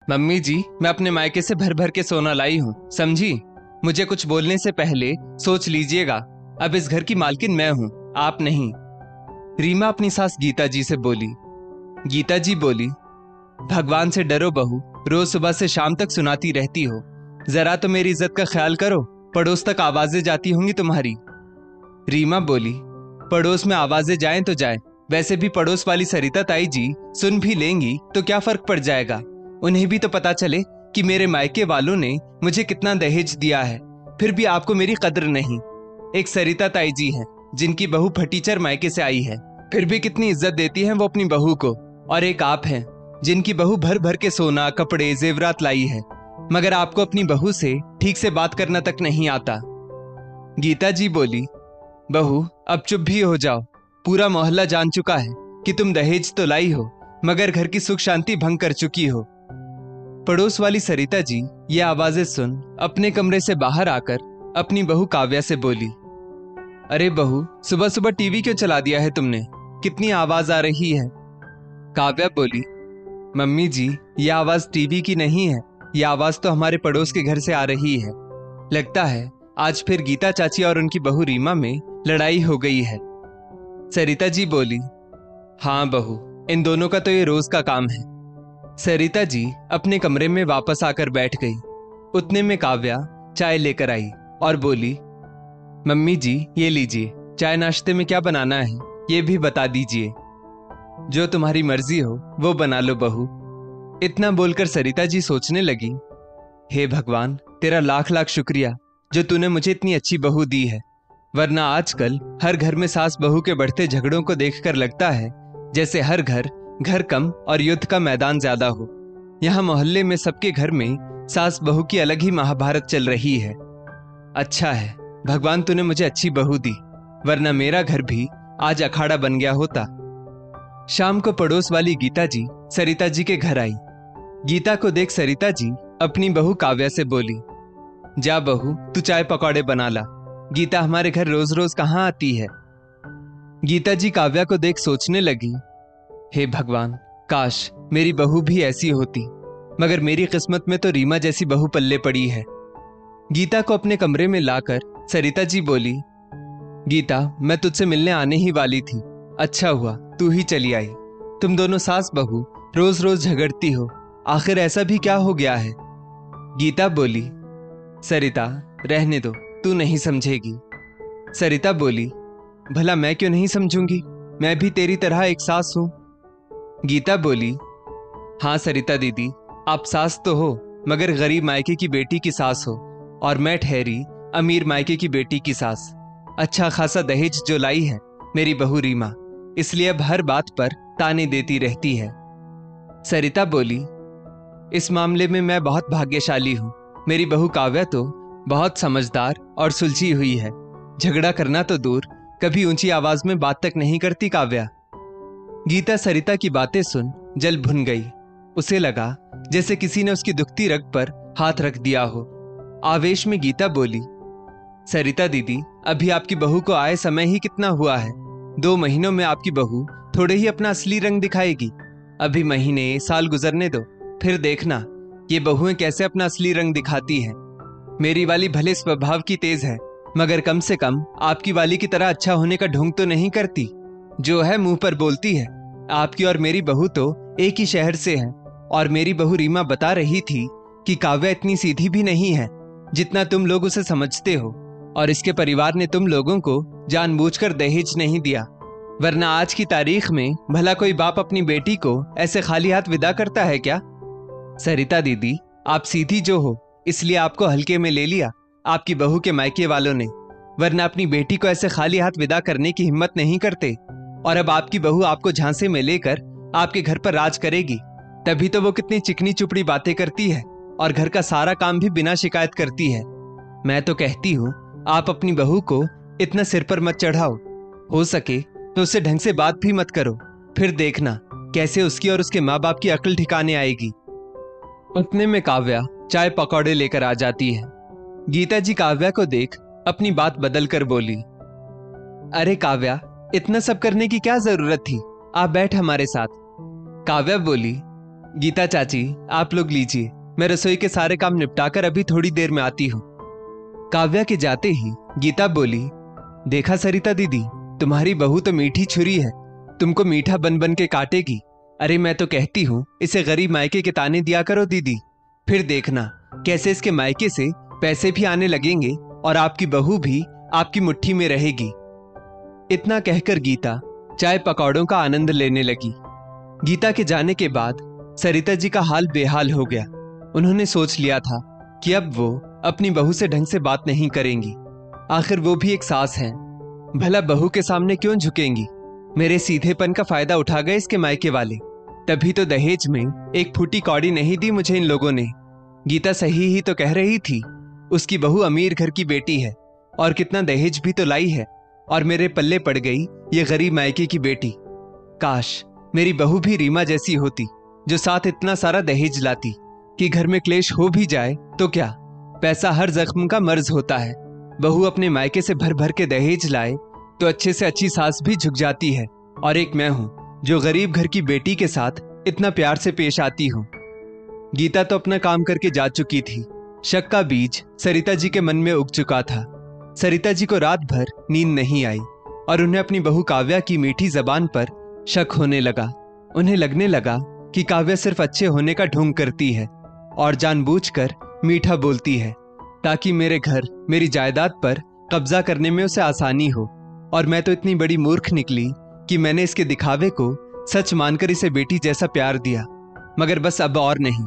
Mummy जी, मैं अपने मायके से भर भर के सोना लाई हूँ, समझी। मुझे कुछ बोलने से पहले सोच लीजिएगा। अब इस घर की मालकिन मैं हूँ, आप नहीं। रीमा अपनी सास गीता जी से बोली। गीता जी बोली, भगवान से डरो बहू, रोज सुबह से शाम तक सुनाती रहती हो। जरा तो मेरी इज्जत का ख्याल करो, पड़ोस तक आवाजें जाती होंगी तुम्हारी। रीमा बोली, पड़ोस में आवाजें जाएं तो जाएं, वैसे भी पड़ोस वाली सरिता ताई जी सुन भी लेंगी तो क्या फर्क पड़ जाएगा। उन्हें भी तो पता चले कि मेरे मायके वालों ने मुझे कितना दहेज दिया है, फिर भी आपको मेरी कद्र नहीं। एक सरिता ताई जी हैं जिनकी बहू फटीचर मायके से आई है, फिर भी कितनी इज्जत देती हैं वो अपनी बहू को। और एक आप हैं जिनकी बहू भर भर के सोना, कपड़े, जेवरात लाई है, मगर आपको अपनी बहू से ठीक से बात करना तक नहीं आता। गीता जी बोली, बहू अब चुप भी हो जाओ। पूरा मोहल्ला जान चुका है कि तुम दहेज तो लाई हो, मगर घर की सुख शांति भंग कर चुकी हो। पड़ोस वाली सरिता जी ये आवाजें सुन अपने कमरे से बाहर आकर अपनी बहू काव्या से बोली, अरे बहू, सुबह सुबह टीवी क्यों चला दिया है तुमने, कितनी आवाज आ रही है। काव्या बोली, मम्मी जी ये आवाज टीवी की नहीं है, ये आवाज तो हमारे पड़ोस के घर से आ रही है। लगता है आज फिर गीता चाची और उनकी बहू रीमा में लड़ाई हो गई है। सरिता जी बोली, हाँ बहू, इन दोनों का तो ये रोज का काम है। सरिता जी अपने कमरे में वापस आकर बैठ गई। उतने में काव्या चाय लेकर आई और बोली, मम्मी जी ये लीजिए, चाय नाश्ते में क्या बनाना है ये भी बता दीजिए। जो तुम्हारी मर्जी हो वो बना लो बहू। इतना बोलकर सरिता जी सोचने लगी, हे भगवान, तेरा लाख लाख शुक्रिया जो तूने मुझे इतनी अच्छी बहू दी है, वरना आजकल हर घर में सास बहू के बढ़ते झगड़ों को देखकर लगता है जैसे हर घर घर कम और युद्ध का मैदान ज्यादा हो। यहाँ मोहल्ले में सबके घर में सास बहू की अलग ही महाभारत चल रही है। अच्छा है भगवान तूने मुझे अच्छी बहू दी, वरना मेरा घर भी आज अखाड़ा बन गया होता। शाम को पड़ोस वाली गीता जी सरिता जी के घर आई। गीता को देख सरिता जी अपनी बहू काव्या से बोली, जा बहू तू चाय पकौड़े बना ला, गीता हमारे घर रोज रोज कहाँ आती है। गीता जी काव्या को देख सोचने लगी, हे भगवान, काश मेरी बहू भी ऐसी होती, मगर मेरी किस्मत में तो रीमा जैसी बहू पल्ले पड़ी है। गीता को अपने कमरे में लाकर सरिता जी बोली, गीता मैं तुझसे मिलने आने ही वाली थी, अच्छा हुआ तू ही चली आई। तुम दोनों सास बहू रोज रोज झगड़ती हो, आखिर ऐसा भी क्या हो गया है। गीता बोली, सरिता रहने दो, तू नहीं समझेगी। सरिता बोली, भला मैं क्यों नहीं समझूंगी, मैं भी तेरी तरह एक सास हूं। गीता बोली, हाँ सरिता दीदी, आप सास तो हो, मगर गरीब मायके की बेटी की सास हो, और मैं ठहरी अमीर मायके की बेटी की सास। अच्छा खासा दहेज जो लाई है मेरी बहू रीमा, इसलिए अब हर बात पर ताने देती रहती है। सरिता बोली, इस मामले में मैं बहुत भाग्यशाली हूं, मेरी बहू काव्या तो बहुत समझदार और सुलझी हुई है। झगड़ा करना तो दूर, कभी ऊंची आवाज में बात तक नहीं करती काव्या। गीता सरिता की बातें सुन जल भुन गई। उसे लगा जैसे किसी ने उसकी दुखती रग पर हाथ रख दिया हो। आवेश में गीता बोली, सरिता दीदी अभी आपकी बहू को आए समय ही कितना हुआ है, 2 महीनों में आपकी बहू थोड़े ही अपना असली रंग दिखाएगी। अभी महीने साल गुजरने दो, फिर देखना ये बहुएं कैसे अपना असली रंग दिखाती हैं। मेरी वाली भले स्वभाव की तेज है, मगर कम से कम आपकी वाली की तरह अच्छा होने का ढोंग तो नहीं करती, जो है मुंह पर बोलती है। आपकी और मेरी बहू तो एक ही शहर से है, और मेरी बहू रीमा बता रही थी कि काव्या इतनी सीधी भी नहीं है जितना तुम लोग उसे समझते हो, और इसके परिवार ने तुम लोगों को जानबूझकर दहेज नहीं दिया, वरना आज की तारीख में भला कोई बाप अपनी बेटी को ऐसे खाली हाथ विदा करता है क्या। सरिता दीदी आप सीधी जो हो इसलिए आपको हल्के में ले लिया आपकी बहू के मायके वालों ने, वरना अपनी बेटी को ऐसे खाली हाथ विदा करने की हिम्मत नहीं करते। और अब आपकी बहू आपको झांसे में लेकर आपके घर पर राज करेगी, तभी तो वो कितनी चिकनी चुपड़ी बातें करती है और घर का सारा काम भी बिना शिकायत करती है। मैं तो कहती हूँ आप अपनी बहू को इतना सिर पर मत चढ़ाओ, हो सके तो उससे ढंग से बात भी मत करो, फिर देखना कैसे उसकी और उसके माँ बाप की अक्ल ठिकाने आएगी। उतने में काव्या चाय पकौड़े लेकर आ जाती है। गीता जी काव्या को देख अपनी बात बदल कर बोली, अरे काव्या इतना सब करने की क्या जरूरत थी, आप बैठ हमारे साथ। काव्या बोली, गीता चाची, आप लोग लीजिए, मैं रसोई के सारे काम निपटाकर अभी थोड़ी देर में आती हूँ। काव्या के जाते ही गीता बोली, देखा सरिता दीदी, तुम्हारी बहू तो मीठी छुरी है, तुमको मीठा बन बन के काटेगी। अरे मैं तो कहती हूँ इसे गरीब मायके के ताने दिया करो दीदी, फिर देखना कैसे इसके मायके से पैसे भी आने लगेंगे और आपकी बहू भी आपकी मुट्ठी में रहेगी। इतना कहकर गीता चाय पकौड़ों का आनंद लेने लगी। गीता के जाने के बाद सरिता जी का हाल बेहाल हो गया। उन्होंने सोच लिया था कि अब वो अपनी बहू से ढंग से बात नहीं करेंगी। आखिर वो भी एक सास हैं, भला बहू के सामने क्यों झुकेंगी। मेरे सीधेपन का फायदा उठा गए इसके मायके वाले, तभी तो दहेज में एक फूटी कौड़ी नहीं दी मुझे इन लोगों ने। गीता सही ही तो कह रही थी, उसकी बहू अमीर घर की बेटी है और कितना दहेज भी तो लाई है, और मेरे पल्ले पड़ गई ये गरीब मायके की बेटी। काश मेरी बहू भी रीमा जैसी होती, जो साथ इतना सारा दहेज लाती कि घर में क्लेश हो भी जाए तो क्या, पैसा हर जख्म का मर्ज होता है। बहू अपने मायके से भर भर के दहेज लाए तो अच्छे से अच्छी सास भी झुक जाती है, और एक मैं हूं जो गरीब घर की बेटी के साथ इतना प्यार से पेश आती हूं। गीता तो अपना काम करके जा चुकी थी। शक का बीज सरिता जी के मन में उग चुका था। सरिता जी को रात भर नींद नहीं आई और उन्हें अपनी बहू काव्या की मीठी जबान पर शक होने लगा। उन्हें लगने लगा कि काव्या सिर्फ अच्छे होने का ढोंग करती है और जानबूझकर मीठा बोलती है ताकि मेरे घर, मेरी जायदाद पर कब्जा करने में उसे आसानी हो। और मैं तो इतनी बड़ी मूर्ख निकली कि मैंने इसके दिखावे को सच मानकर इसे बेटी जैसा प्यार दिया। मगर बस अब और नहीं,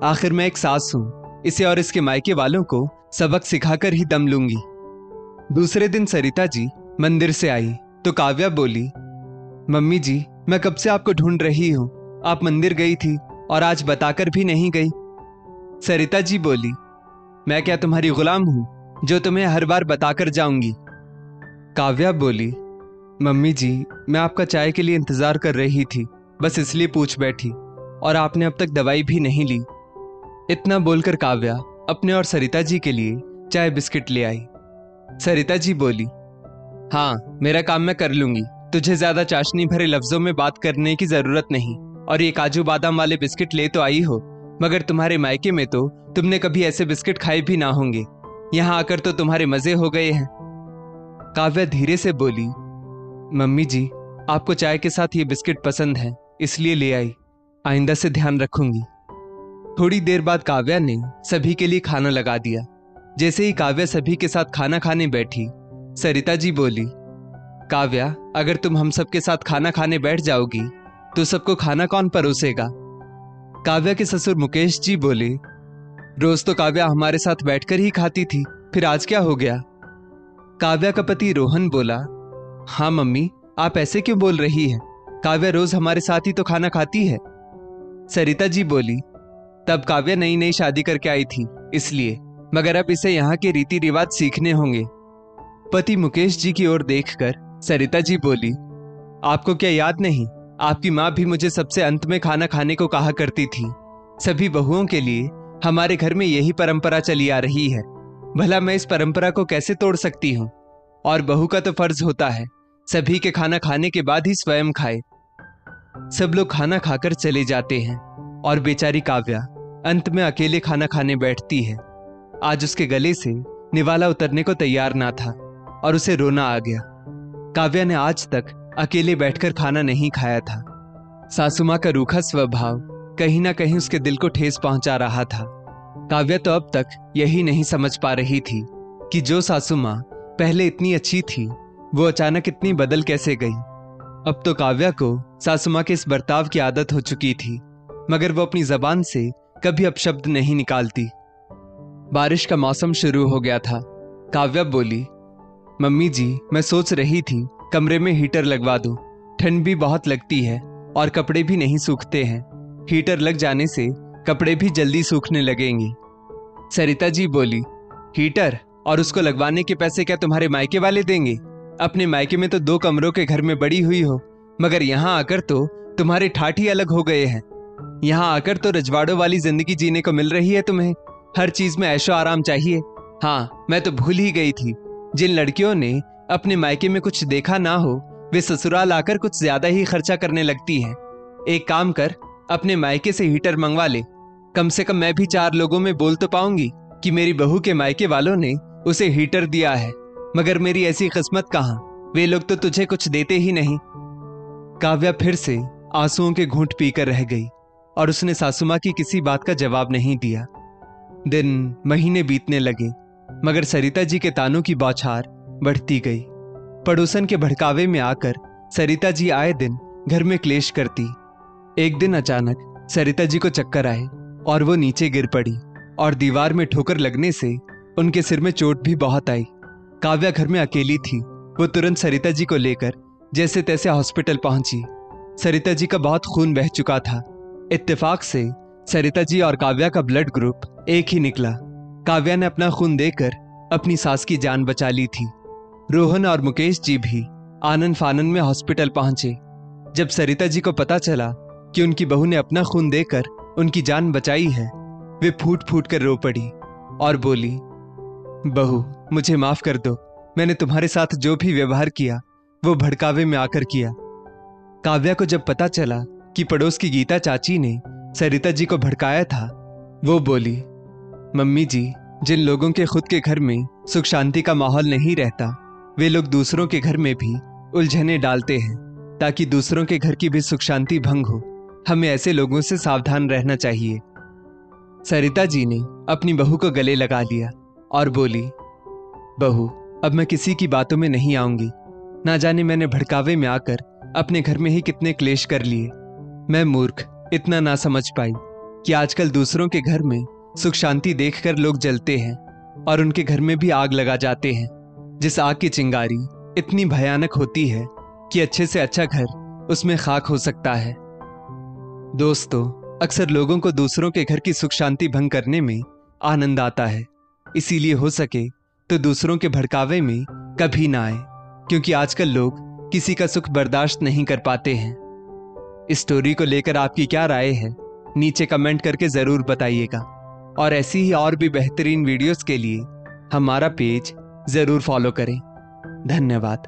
आखिर मैं एक सास हूं, इसे और इसके मायके वालों को सबक सिखाकर ही दम लूंगी। दूसरे दिन सरिता जी मंदिर से आई तो काव्या बोली, मम्मी जी, मैं कब से आपको ढूंढ रही हूं, आप मंदिर गई थी और आज बताकर भी नहीं गई। सरिता जी बोली, मैं क्या तुम्हारी गुलाम हूं जो तुम्हें हर बार बताकर जाऊंगी। काव्या बोली, मम्मी जी, मैं आपका चाय के लिए इंतजार कर रही थी, बस इसलिए पूछ बैठी, और आपने अब तक दवाई भी नहीं ली। इतना बोलकर काव्या अपने और सरिता जी के लिए चाय बिस्किट ले आई। सरिता जी बोली, हाँ, मेरा काम मैं कर लूंगी, तुझे ज्यादा चाशनी भरे लफ्जों में बात करने की जरूरत नहीं। और ये काजू बादाम वाले बिस्किट ले तो आई हो, मगर तुम्हारे मायके में तो तुमने कभी ऐसे बिस्किट खाए भी ना होंगे, यहाँ आकर तो तुम्हारे मजे हो गए हैं। काव्या धीरे से बोली, मम्मी जी, आपको चाय के साथ ये बिस्किट पसंद है इसलिए ले आई, आइंदा से ध्यान रखूंगी। थोड़ी देर बाद काव्या ने सभी के लिए खाना लगा दिया। जैसे ही काव्या सभी के साथ खाना खाने बैठी, सरिता जी बोली, काव्या, अगर तुम हम सबके साथ खाना खाने बैठ जाओगी तो सबको खाना कौन परोसेगा। काव्या के ससुर मुकेश जी बोले, रोज तो काव्या हमारे साथ बैठकर ही खाती थी, फिर आज क्या हो गया। काव्या का पति रोहन बोला, हाँ मम्मी, आप ऐसे क्यों बोल रही हैं, काव्या रोज हमारे साथ ही तो खाना खाती है। सरिता जी बोली, तब काव्या नई नई शादी करके आई थी इसलिए, मगर अब इसे यहाँ के रीति रिवाज सीखने होंगे। पति मुकेश जी की ओर देखकर सरिता जी बोली, आपको क्या याद नहीं, आपकी माँ भी मुझे सबसे अंत में खाना खाने को कहा करती थी। सभी बहुओं के लिए हमारे घर में यही परंपरा चली आ रही है, भला मैं इस परंपरा को कैसे तोड़ सकती हूँ। और बहू का तो फर्ज होता है सभी के खाना खाने के बाद ही स्वयं खाए। सब लोग खाना खाकर चले जाते हैं और बेचारी काव्या अंत में अकेले खाना खाने बैठती है। आज उसके गले से निवाला उतरने को तैयार ना था और उसे रोना आ गया। काव्या ने आज तक अकेले बैठकर खाना नहीं खाया था। सासू माँ का रूखा स्वभाव कहीं ना कहीं उसके दिल को ठेस पहुंचा रहा था। काव्या तो अब तक यही नहीं समझ पा रही थी कि जो सासू माँ पहले इतनी अच्छी थी वो अचानक इतनी बदल कैसे गई। अब तो काव्या को सासू माँ के इस बर्ताव की आदत हो चुकी थी, मगर वो अपनी जबान से कभी अपशब्द नहीं निकालती। बारिश का मौसम शुरू हो गया था। काव्या बोली, मम्मी जी, मैं सोच रही थी कमरे में हीटर लगवा दूं, ठंड भी बहुत लगती है और कपड़े भी नहीं सूखते हैं। हीटर लग जाने से कपड़े भी जल्दी सूखने लगेंगे। सरिता जी बोली, हीटर, और उसको लगवाने के पैसे क्या तुम्हारे मायके वाले देंगे। अपने मायके में तो 2 कमरों के घर में बड़ी हुई हो, मगर यहाँ आकर तो तुम्हारे ठाठ ही अलग हो गए हैं। यहाँ आकर तो रजवाड़ों वाली जिंदगी जीने को मिल रही है तुम्हें, हर चीज में ऐशो आराम चाहिए। हाँ, मैं तो भूल ही गई थी, जिन लड़कियों ने अपने मायके में कुछ देखा ना हो वे ससुराल आकर कुछ ज्यादा ही खर्चा करने लगती हैं। एक काम कर, अपने मायके से हीटर मंगवा ले। कम से कम मैं भी 4 लोगों में बोल तो पाऊंगी कि मेरी बहू के मायके वालों ने उसे हीटर दिया है। मगर मेरी ऐसी किस्मत कहाँ, वे लोग तो तुझे कुछ देते ही नहीं। काव्या फिर से आंसुओं के घूंट पीकर रह गई और उसने सासू मां की किसी बात का जवाब नहीं दिया। दिन महीने बीतने लगे, मगर सरिता जी के तानों की बौछार बढ़ती गई। पड़ोसन के भड़कावे में आकर सरिता जी आए दिन घर में क्लेश करती। एक दिन अचानक सरिता जी को चक्कर आए और वो नीचे गिर पड़ी और दीवार में ठोकर लगने से उनके सिर में चोट भी बहुत आई। काव्या घर में अकेली थी। वो तुरंत सरिता जी को लेकर जैसे तैसे हॉस्पिटल पहुंची। सरिता जी का बहुत खून बह चुका था। इत्तेफाक से सरिता जी और काव्या का ब्लड ग्रुप एक ही निकला। काव्या ने अपना खून देकर अपनी सास की जान बचा ली थी। रोहन और मुकेश जी भी आनन फानन में हॉस्पिटल पहुंचे। जब सरिता जी को पता चला कि उनकी बहू ने अपना खून देकर उनकी जान बचाई है, वे फूट फूट कर रो पड़ी और बोली, बहू मुझे माफ कर दो, मैंने तुम्हारे साथ जो भी व्यवहार किया वो भड़कावे में आकर किया। काव्या को जब पता चला कि पड़ोस की गीता चाची ने सरिता जी को भड़काया था, वो बोली, मम्मी जी, जिन लोगों के खुद के घर में सुख शांति का माहौल नहीं रहता, वे लोग दूसरों के घर में भी उलझने डालते हैं ताकि दूसरों के घर की भी सुख शांति भंग हो। हमें ऐसे लोगों से सावधान रहना चाहिए। सरिता जी ने अपनी बहू को गले लगा लिया और बोली, बहू अब मैं किसी की बातों में नहीं आऊंगी। ना जाने मैंने भड़कावे में आकर अपने घर में ही कितने क्लेश कर लिए। मैं मूर्ख इतना ना समझ पाई कि आजकल दूसरों के घर में सुख शांति देखकर लोग जलते हैं और उनके घर में भी आग लगा जाते हैं, जिस आग की चिंगारी इतनी भयानक होती है कि अच्छे से अच्छा घर उसमें खाक हो सकता है। दोस्तों, अक्सर लोगों को दूसरों के घर की सुख शांति भंग करने में आनंद आता है। इसीलिए हो सके तो दूसरों के भड़कावे में कभी ना आए, क्योंकि आजकल लोग किसी का सुख बर्दाश्त नहीं कर पाते हैं। इस स्टोरी को लेकर आपकी क्या राय है, नीचे कमेंट करके जरूर बताइएगा। और ऐसी ही और भी बेहतरीन वीडियोस के लिए हमारा पेज जरूर फॉलो करें। धन्यवाद।